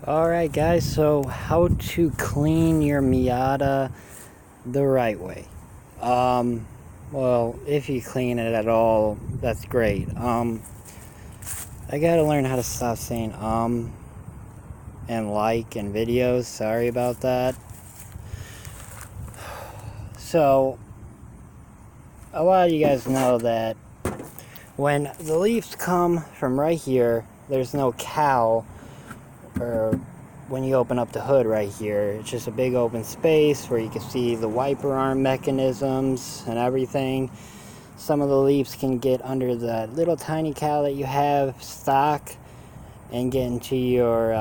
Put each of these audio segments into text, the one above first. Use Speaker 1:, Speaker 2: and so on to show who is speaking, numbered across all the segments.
Speaker 1: Alright guys, so how to clean your Miata the right way. Well, if you clean it at all, that's great. I gotta learn how to stop saying and like in videos. Sorry about that. So, a lot of you guys know that when the leaves come from right here, there's no cowl, or when you open up the hood right here, it's just a big open space where you can see the wiper arm mechanisms and everything. Some of the leaves can get under the little tiny cowl that you have stock and get into your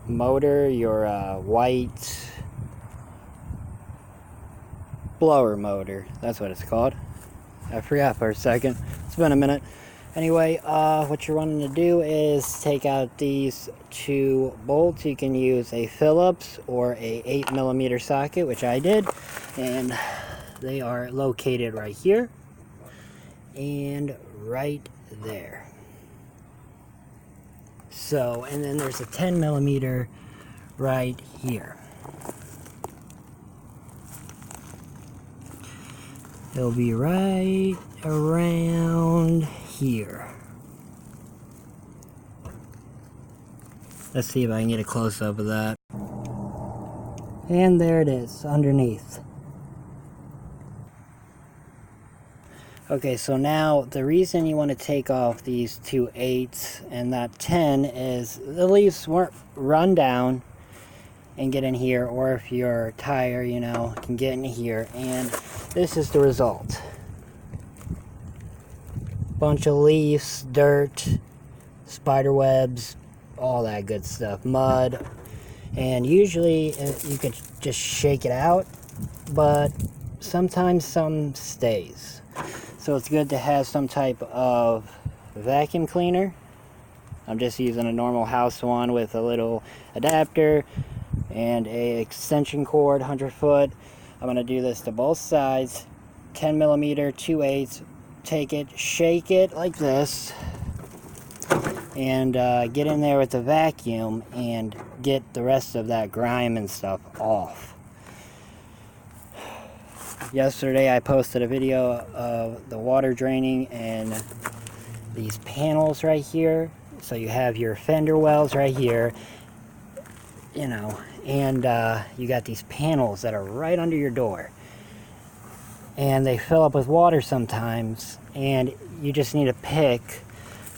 Speaker 1: motor, your white blower motor. That's what it's called. I forgot for a second. It's been a minute. Anyway, what you're wanting to do is take out these two bolts. You can use a Phillips or a 8mm socket, which I did, and they are located right here and right there. So, and then there's a 10mm right here. It'll be right around here. Let's see if I can get a close-up of that. And there it is, underneath. Okay, so now the reason you want to take off these two 8s and not 10 is the leaves weren't run down and get in here, or if your tire, you know, can get in here, and this is the result. Bunch of leaves, dirt, spider webs, all that good stuff, mud. And usually you could just shake it out, but sometimes some stays. So it's good to have some type of vacuum cleaner. I'm just using a normal house one with a little adapter and a extension cord, 100 foot. I'm going to do this to both sides, 10mm, 2 8s. Take it, shake it like this, and get in there with the vacuum and get the rest of that grime and stuff off. Yesterday I posted a video of the water draining and these panels right here. So you have your fender wells right here, you know, and you got these panels that are right under your door. And they fill up with water sometimes, and you just need a pick,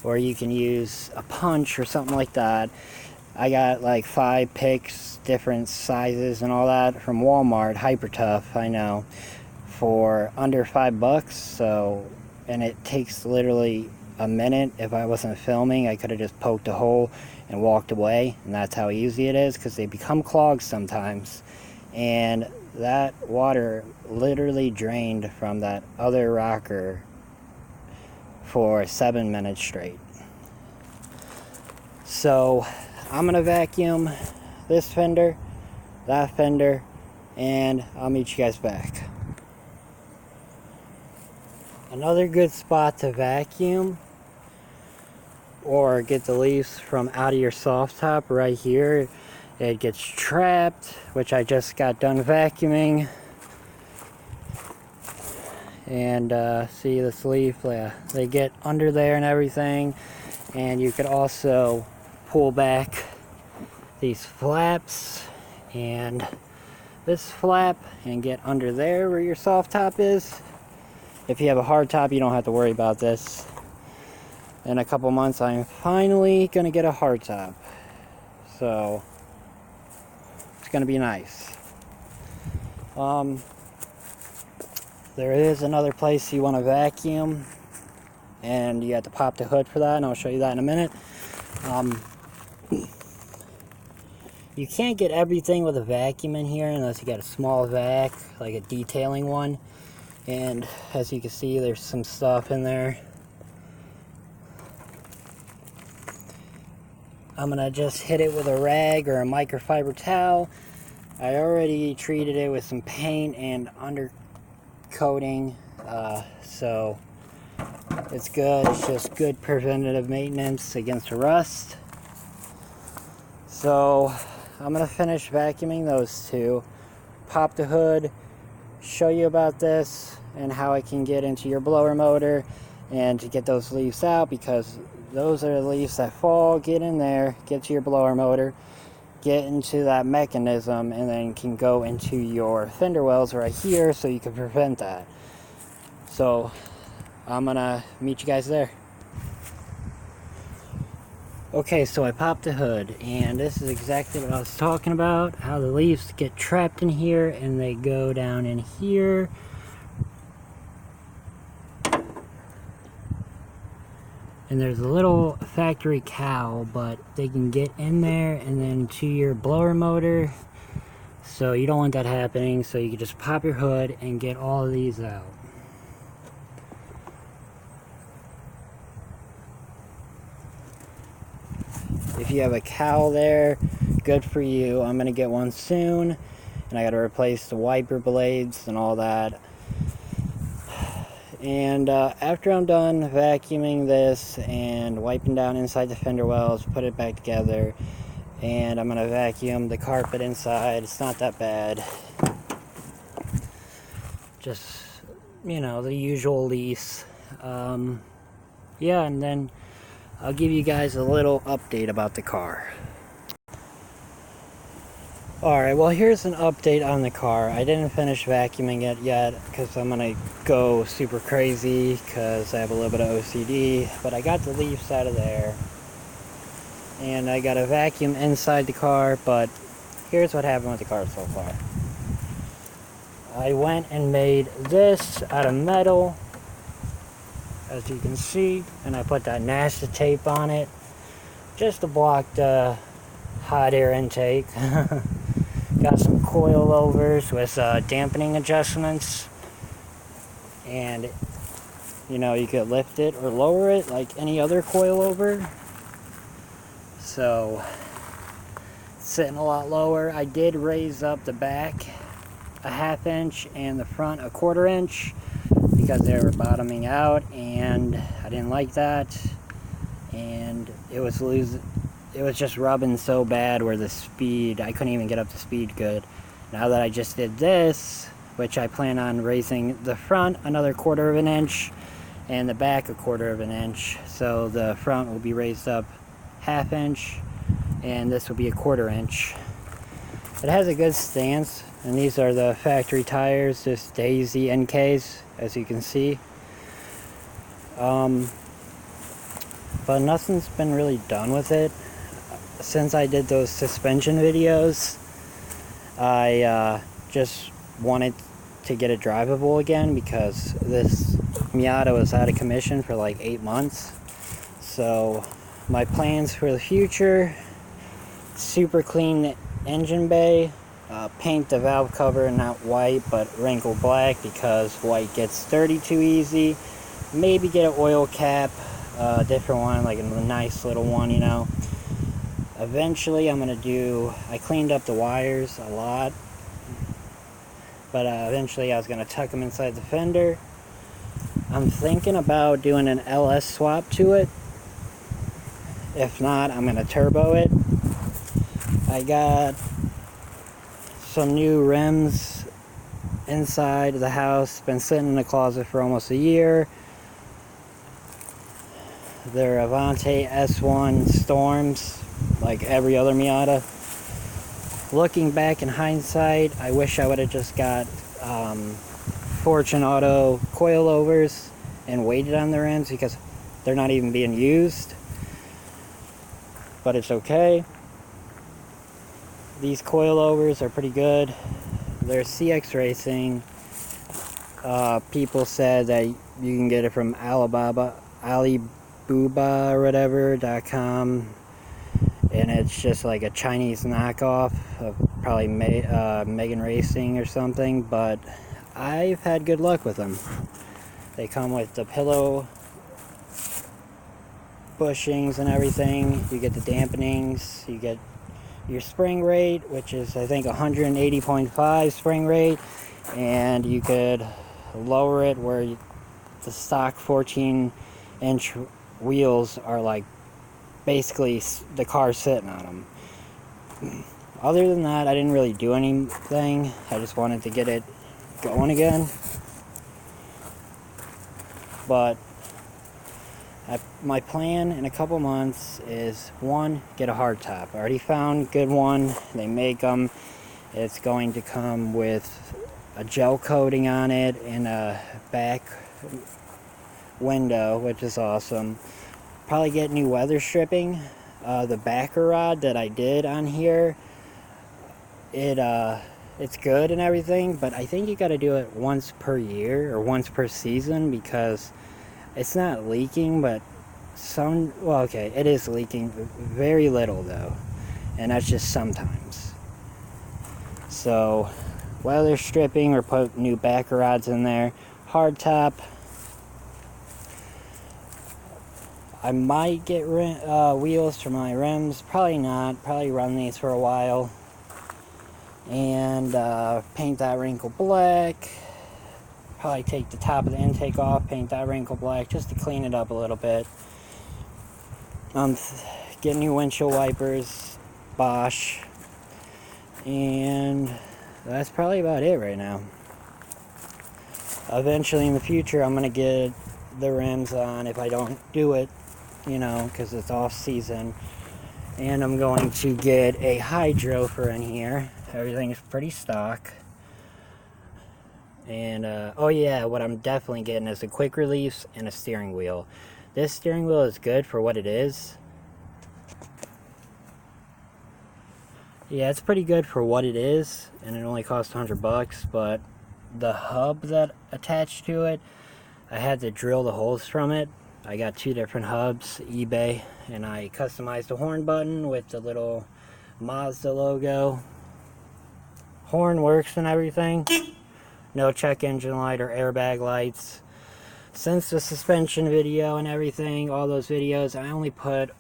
Speaker 1: or you can use a punch or something like that. I got like 5 picks, different sizes and all that from Walmart, Hyper Tough, I know, for under $5. So, and it takes literally a minute. If I wasn't filming, I could have just poked a hole and walked away, and that's how easy it is, because they become clogged sometimes. And that water literally drained from that other rocker for 7 minutes straight. So I'm gonna vacuum this fender, that fender, and I'll meet you guys back. Another good spot to vacuum or get the leaves from out of your soft top right here. It gets trapped, which I just got done vacuuming. And see this leaf, they get under there and everything. And you could also pull back these flaps and this flap and get under there where your soft top is. If you have a hard top, you don't have to worry about this. In a couple months, I'm finally gonna get a hard top. So it's gonna be nice. There is another place you want to vacuum, and you have to pop the hood for that, and I'll show you that in a minute. You can't get everything with a vacuum in here unless you got a small vac, like a detailing one. And as you can see, there's some stuff in there. I'm gonna just hit it with a rag or a microfiber towel. I already treated it with some paint and undercoating, so It's good. It's just good preventative maintenance against rust. So I'm gonna finish vacuuming those two, pop the hood, show you about this and how I can get into your blower motor and to get those leaves out, because those are the leaves that fall, get in there, get to your blower motor, get into that mechanism, and then can go into your fender wells right here, so you can prevent that. So I'm gonna meet you guys there. Okay, so I popped the hood, and this is exactly what I was talking about, how the leaves get trapped in here and they go down in here. And there's a little factory cowl, but they can get in there and then to your blower motor. So you don't want that happening, so you can just pop your hood and get all of these out. If you have a cowl there, good for you. I'm gonna get one soon, and I gotta replace the wiper blades and all that. And after I'm done vacuuming this and wiping down inside the fender wells, put it back together, and I'm gonna vacuum the carpet inside. It's not that bad, just, you know, the usual lease. Yeah, and then I'll give you guys a little update about the car. Alright, well, here's an update on the car. I didn't finish vacuuming it yet because I'm going to go super crazy because I have a little bit of OCD. But I got the leaves out of there. And I got a vacuum inside the car, but here's what happened with the car so far. I went and made this out of metal, as you can see, and I put that NASA tape on it just to block the hot air intake. Got some coilovers with dampening adjustments, and you know, you could lift it or lower it like any other coilover. So it's sitting a lot lower. I did raise up the back a 1/2 inch and the front a 1/4 inch because they were bottoming out, and I didn't like that, and it was just rubbing so bad where the speed, I couldn't even get up to speed good. Now that I just did this, which I plan on raising the front another 1/4 inch and the back a 1/4 inch, so the front will be raised up 1/2 inch and this will be a 1/4 inch. It has a good stance, and these are the factory tires, just Daisy NKs, as you can see. But nothing's been really done with it. Since I did those suspension videos, I just wanted to get it drivable again because this Miata was out of commission for like 8 months. So my plans for the future: super clean the engine bay, paint the valve cover not white but wrinkle black because white gets dirty too easy. Maybe get an oil cap, a different one, like a nice little one, you know. Eventually I cleaned up the wires a lot, but eventually I was going to tuck them inside the fender. I'm thinking about doing an LS swap to it. If not, I'm going to turbo it. I got some new rims inside the house, been sitting in the closet for almost a year. They're Avante S1 Storms, like every other Miata. Looking back in hindsight, I wish I would have just got Fortune Auto coilovers and waited on the rims because they're not even being used. But it's okay. These coilovers are pretty good. They're CX Racing. People said that you can get it from Alibaba or whatever.com, and it's just like a Chinese knockoff of probably Megan Racing or something, but I've had good luck with them. They come with the pillow bushings and everything. You get the dampenings, you get your spring rate, which is I think 180.5 spring rate, and you could lower it where the stock 14 inch wheels are like basically the car sitting on them. Other than that, I didn't really do anything. I just wanted to get it going again. But my plan in a couple months is, one, get a hardtop. I already found a good one. They make them. It's going to come with a gel coating on it and a back window, which is awesome. Probably get new weather stripping. The backer rod that I did on here, it's good and everything, but I think you got to do it once per year or once per season, because it's not leaking, but well, okay, it is leaking very little though, and that's just sometimes. So weather stripping or put new backer rods in there. Hardtop, I might get wheels for my rims. Probably not. Probably run these for a while. And paint that wrinkle black. Probably take the top of the intake off, paint that wrinkle black just to clean it up a little bit. Get new windshield wipers, Bosch. And that's probably about it right now. Eventually in the future, I'm going to get the rims on if I don't do it, you know, because it's off season. And I'm going to get a hydro for in here. Everything's pretty stock. And oh yeah, what I'm definitely getting is a quick release and a steering wheel. This steering wheel is good for what it is. Yeah, it's pretty good for what it is, and it only costs $100, but the hub that attached to it, I had to drill the holes from it. I got 2 different hubs, eBay, and I customized the horn button with the little Mazda logo. Horn works and everything. No check engine light or airbag lights. Since the suspension video and everything, all those videos, I only put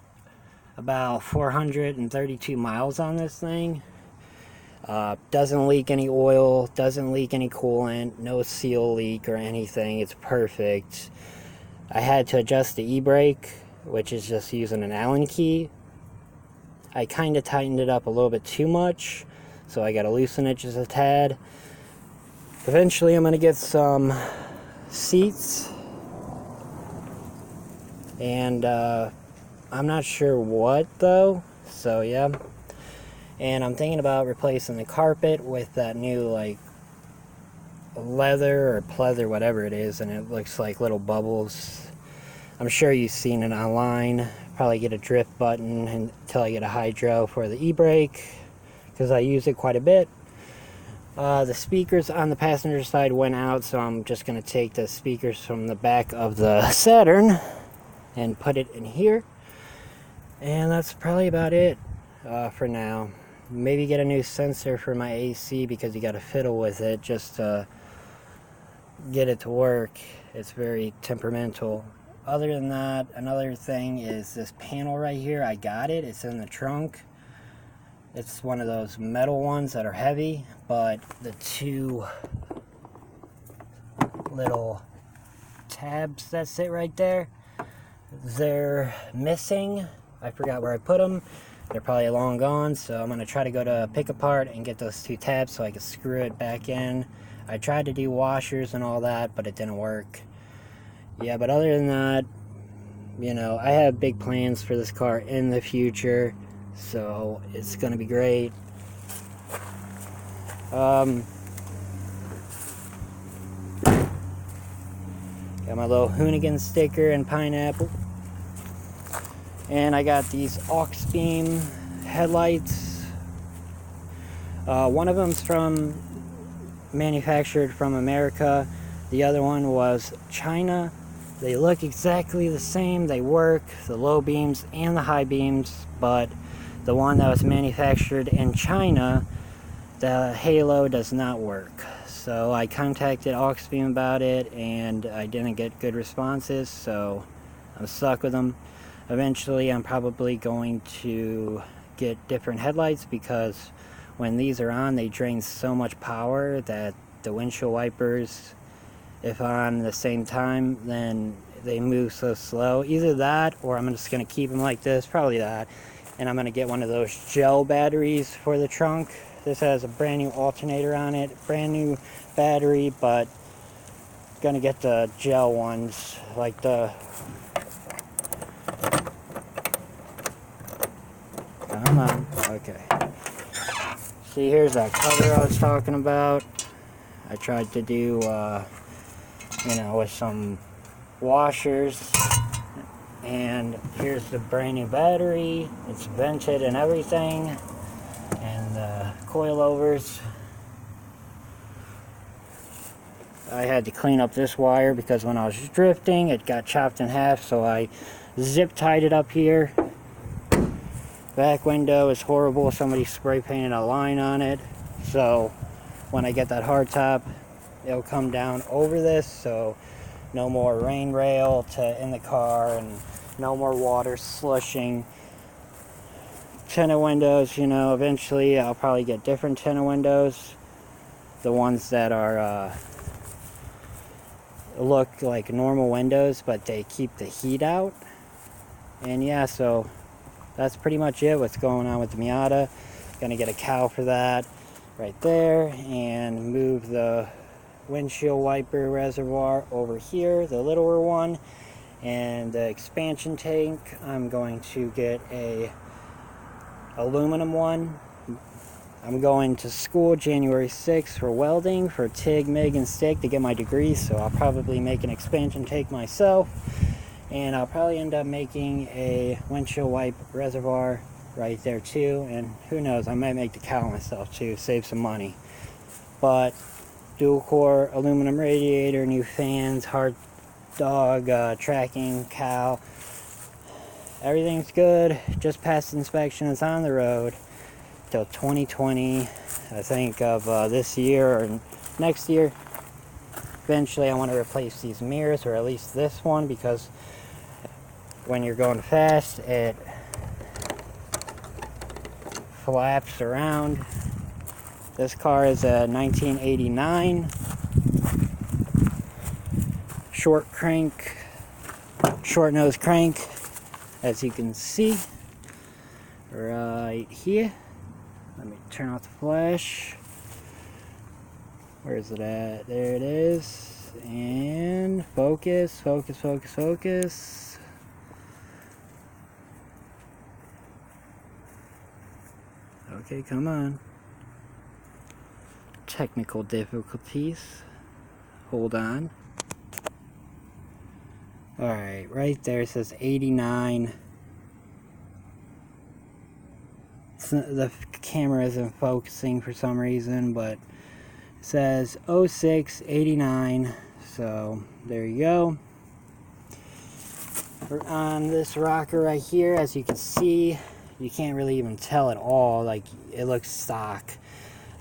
Speaker 1: about 432 miles on this thing. Doesn't leak any oil, doesn't leak any coolant, no seal leak or anything. It's perfect. I had to adjust the e-brake, which is just using an Allen key. I kind of tightened it up a little bit too much, so I got to loosen it just a tad. Eventually I'm going to get some seats, and I'm not sure what though, so yeah. And I'm thinking about replacing the carpet with that new like leather or pleather, whatever it is, and it looks like little bubbles. I'm sure you've seen it online. Probably get a drift button until I get a hydro for the e-brake, because I use it quite a bit. The speakers on the passenger side went out, so I'm just going to take the speakers from the back of the Saturn and put it in here. And that's probably about it for now. Maybe get a new sensor for my AC, because you got to fiddle with it just to get it to work. It's very temperamental. Other than that, another thing is this panel right here. I got it. It's in the trunk. It's one of those metal ones that are heavy, but the 2 little tabs that sit right there, they're missing. I forgot where I put them. They're probably long gone, so I'm going to try to go to pick apart and get those 2 tabs so I can screw it back in. I tried to do washers and all that, but it didn't work. Yeah, but other than that, you know, I have big plans for this car in the future, so it's going to be great. Got my little Hoonigan sticker and pineapple. And I got these aux beam headlights. One of them's manufactured from America. The other one was China. They look exactly the same. They work, the low beams and the high beams, but the one that was manufactured in China, the halo does not work. So I contacted Auxbeam about it, and I didn't get good responses, so I'm stuck with them. Eventually I'm probably going to get different headlights, because when these are on, they drain so much power that the windshield wipers, if on the same time, then they move so slow. Either that, or I'm just going to keep them like this, probably that. And I'm going to get one of those gel batteries for the trunk. This has a brand new alternator on it, brand new battery, but going to get the gel ones, like the... Come on. Okay. See, here's that cover I was talking about. I tried to do, you know, with some washers. And here's the brand new battery. It's vented and everything. And the coilovers. I had to clean up this wire because when I was drifting, it got chopped in half. So I zip tied it up here. Back window is horrible. Somebody spray painted a line on it. So when I get that hard top, it'll come down over this. So no more rain rail in the car, and no more water slushing. Tinted windows, you know, eventually I'll probably get different tinted windows. The ones that are look like normal windows, but they keep the heat out. And yeah, so that's pretty much it. What's going on with the Miata. Gonna get a cowl for that right there, and move the windshield wiper reservoir over here, the littler one. And the expansion tank, I'm going to get a aluminum one. I'm going to school January 6th for welding, for TIG, MIG, and stick to get my degree, so I'll probably make an expansion tank myself. And I'll probably end up making a windshield wipe reservoir right there too. And who knows, I might make the cowl myself too, save some money. But dual core aluminum radiator, new fans, hard dog tracking, cowl. Everything's good. Just passed inspection. It's on the road till 2020, I think, of this year or next year. Eventually I want to replace these mirrors, or at least this one, because when you're going fast it flaps around. This car is a 1989 short nose crank, as you can see right here. Let me turn off the flash. Where is it at? There it is. And focus, focus, focus, focus. Okay, come on. Technical difficulties. Hold on. Alright, right there it says 89. The camera isn't focusing for some reason, but it says 0689. So there you go. We're on this rocker right here. As you can see, you can't really even tell at all. Like, it looks stock.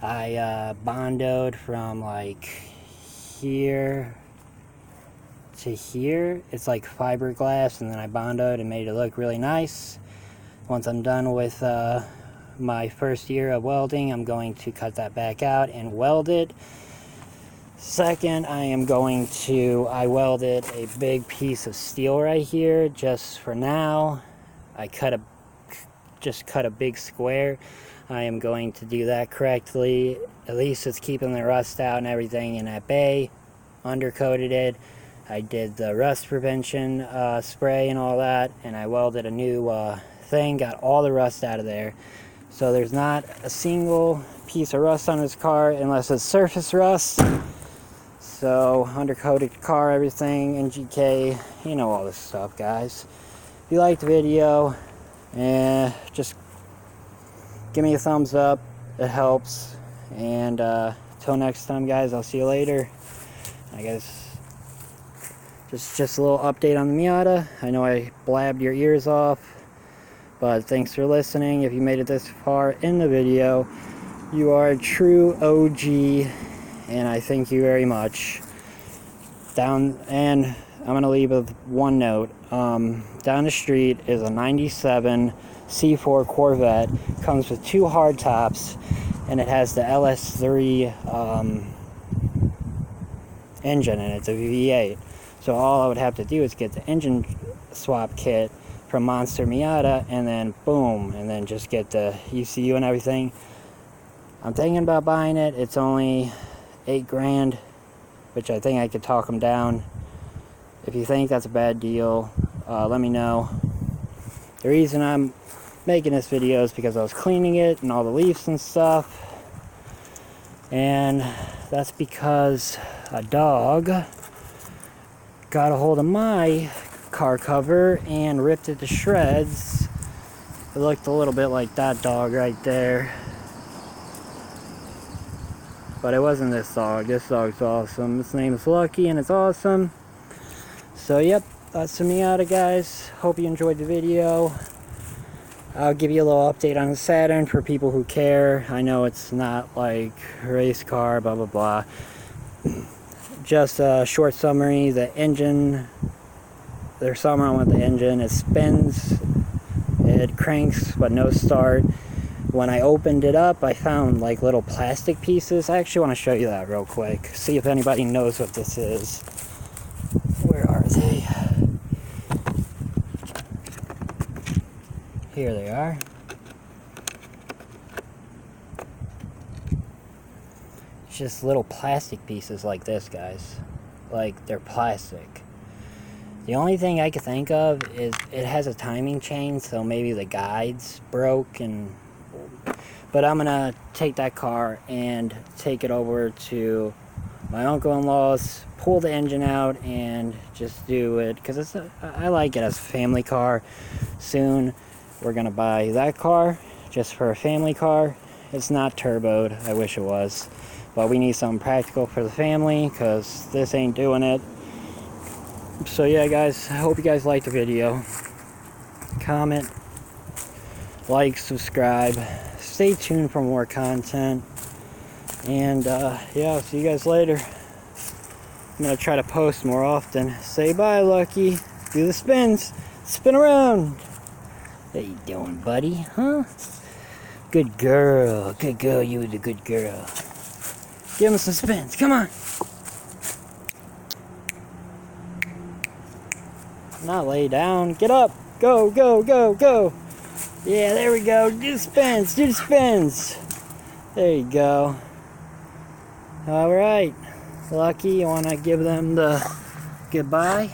Speaker 1: I bondoed from like here to here. It's like fiberglass, and then I bondoed and made it look really nice. Once I'm done with my first year of welding, I'm going to cut that back out and weld it. Second, I welded a big piece of steel right here just for now. I just cut a big square. I am going to do that correctly. At least it's keeping the rust out and everything in at bay. Undercoated it. I did the rust prevention spray and all that, and I welded a new thing, got all the rust out of there. So there's not a single piece of rust on this car unless it's surface rust. So undercoated car, everything, NGK, you know, all this stuff, guys. If you liked the video, just give me a thumbs up. It helps. And till next time, guys, I'll see you later. I guess just a little update on the Miata. I know I blabbed your ears off, but thanks for listening. If you made it this far in the video, you are a true OG, and I thank you very much. And I'm gonna leave with one note. Down the street is a 97 C4 Corvette. Comes with 2 hard tops, and it has the LS3 engine in it, the V8. So all I would have to do is get the engine swap kit from Monster Miata, and then boom, and then just get the ECU and everything. I'm thinking about buying it. It's only $8 grand, which I think I could talk them down. If you think that's a bad deal, let me know. The reason I'm making this video is because I was cleaning it and all the leaves and stuff, and that's because a dog got a hold of my car cover and ripped it to shreds. It looked a little bit like that dog right there, but it wasn't this dog. This dog's awesome. Its name is Lucky, and it's awesome. So yep, that's the Miata, guys. Hope you enjoyed the video. I'll give you a little update on the Saturn for people who care. I know it's not like a race car, blah blah blah. Just a short summary. The engine, there's something wrong with the engine. It spins, it cranks, but no start. When I opened it up, I found like little plastic pieces. I actually want to show you that real quick. See if anybody knows what this is. Where are they? Here they are. It's just little plastic pieces like this, guys. Like, they're plastic. The only thing I could think of is it has a timing chain, so maybe the guides broke, but I'm gonna take that car and take it over to my uncle-in-law's, pull the engine out, and just do it, because I like it as a family car. Soon we're gonna buy that car just for a family car. It's not turboed. I wish it was, but we need something practical for the family because this ain't doing it. So yeah, guys, I hope you guys liked the video. Comment, like, subscribe, stay tuned for more content, and yeah, I'll see you guys later. I'm gonna try to post more often. Say bye, Lucky. Do the spins. Spin around. How you doing, buddy? Huh? Good girl. Good girl. You was a good girl. Give him some spins. Come on. Not lay down. Get up. Go, go, go, go. Yeah, there we go. Do the spins. Do the spins. There you go. All right. Lucky, you want to give them the goodbye?